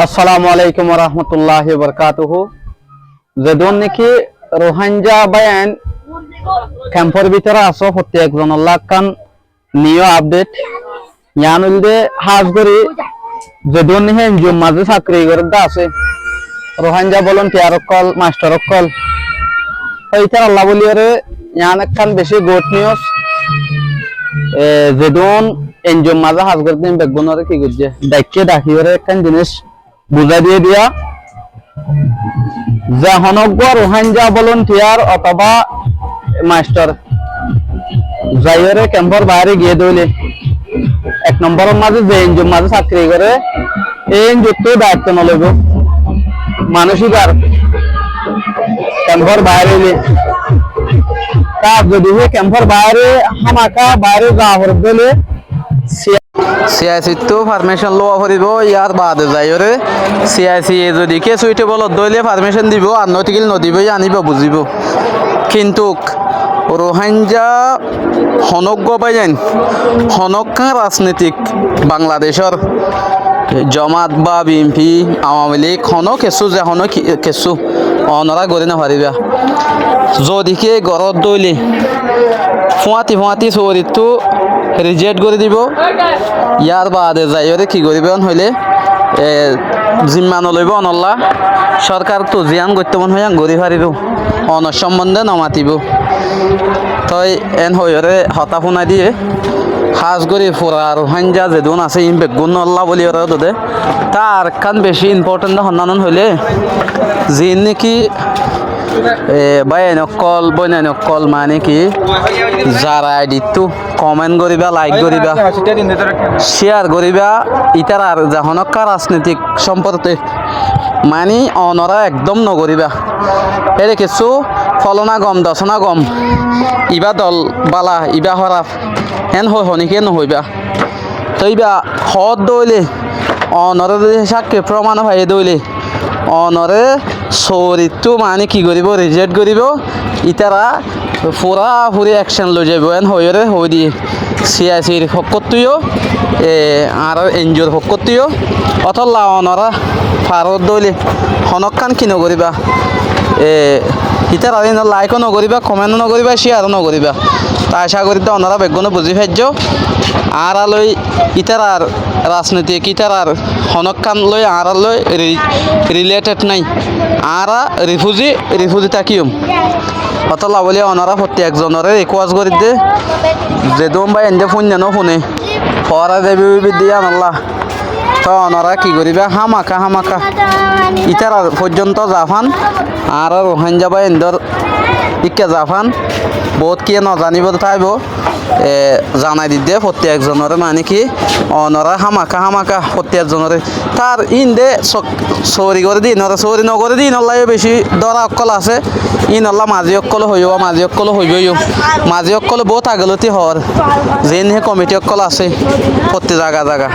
আসসালামু আলাইকুম ওয়া রাহমাতুল্লাহি ওয়া বারাকাতুহু। যেদন নাকি রোহিঙ্গা বায়ান ক্যাম্পের ভিতরে আছো প্রত্যেকজন আল্লাহ কান নিও আপডেট ইয়ানুলদে হাজগরি যেদন নাকি এনজিও মাঝে চাকরি করতে আছে Rohingya volunteer call master call এইটার আল্লাহ বলিয়ারে ইয়ান একখান বেশি গুড নিউজ যেদন এনজিও মাঝে হাজগর দিন বেগুনরে কি করছে ডাইকে ডাকিওরে একখান জিনিস বুঝা দিয়ে দিয়া যে হনজ্ঞ রোহিঙ্গা ভলান্টিয়ার অথবা মাস্টার যাইরে ক্যাম্পের বাইরে গিয়ে দইলে এক নম্বরের মাঝে যে এনজিওর মাঝে চাকরি করে এই এনজিওর তো দায়িত্ব নলইব মানসিক আর ক্যাম্পের বাইরে তা যদি ক্যাম্পের বাইরে হামাকা বাইরে যাওয়া হর দিলে সিআইসি তো পারমিশন লওয়া করিব ইয়ার বাদে যাইরে সিআইসি যদি কে সুইটেবল দইলে পারমিশন দিব আর নতিকিল নদিব আনিব বুঝিব কিন্তু রোহিঙ্গা হনজ্ঞ পাইন হনজ্ঞা রাজনীতিক বাংলাদেশের জমাত বা বিএনপি আওয়ামী লীগ হন কেঁচু যে হন কেঁচু অনরা গড়ি নাপারিবা যদিকে ঘরত দইলে ফুয়াতি ফুয়াতি চৌরিটো রিজেক্ট করে দিব ইয়ার বাদে যাইরে কি করিব হইলে জিম্মা নলইব অনল্লা সরকার তো জিয়ান গত্যমন হইয়া গড়ি ফারিব অন সম্বন্ধে নমাতিব তই এন হইরে হতা শুনাই দিয়ে সাজ গড়ি ফুরা রোহিঙ্গা যেদন আছে ইন বেগুন নল্লা বলি ওরা দে তার কান বেশি ইম্পর্টেন্ট সন্ধান হইলে যি নাকি বাইনকল বইনানকল মানে কি যারা আইডিটো কমেন্ট করিবা লাইক করিবা শেয়ার করিবা ইটার আর যখনকা রাজনৈতিক সম্পর্কে মানে অনরা একদম নকরিবা এরে কিছু ফলনা গম দশনা গম ইবা দল বালা ইবা হরাফ হেন হনিকে নহইবা তইবা হদ দইলে অনরে যদি সাক্ষী প্রমাণ ভাই দইলে অনরে চৌরিটো মানে কি করিব রিজেক্ট করিব ইতারা পুরা পুরি অ্যাকশন লৈ যাব এন হইরে হই দিয়ে সিআইসির পক্ষতুও আর এনজিওর পক্ষতুও অথলা অনরা ফারত দইলে হনকান কি নকরিবা ইতারা লাইকও নকরিবা কমেন্টও নকরিবা শেয়ারও নকরিবা তা আশা করি তো অনারা বেগুনো বুঝি ফাইজ আর লই ইতারার রাজনীতিক ইতারার হনকান লই আর লই রিলেটেড নাই আর রিফুজি তাকিম অতলা বলে অনারা প্রত্যেকজনের রিকোয়েস্ট করে দে যে দম ভাই এনজে ফোন জানো ফোনে পড়া দেবী দিয়া আল্লাহ তো অনারা কি করিবা হামাকা ইতারা পর্যন্ত জাফান আর রোহিঙ্গা বা এন্দর ইকা জাফান বহুত কি নজানিব থাইব জানাই দিদে প্রত্যেকজনের মানে কি অনরা হামাকা প্রত্যেকজনের তার ইন্দে চৌরি করে দিন চৌরি নকরে দিন নল্লাই বেশি দরা অকল আছে ই নল্লা মাঝি অকল হইব মাঝি অকল বহুত আগলতি হর যেন কমিটি অকল আছে প্রত্যেক জায়গা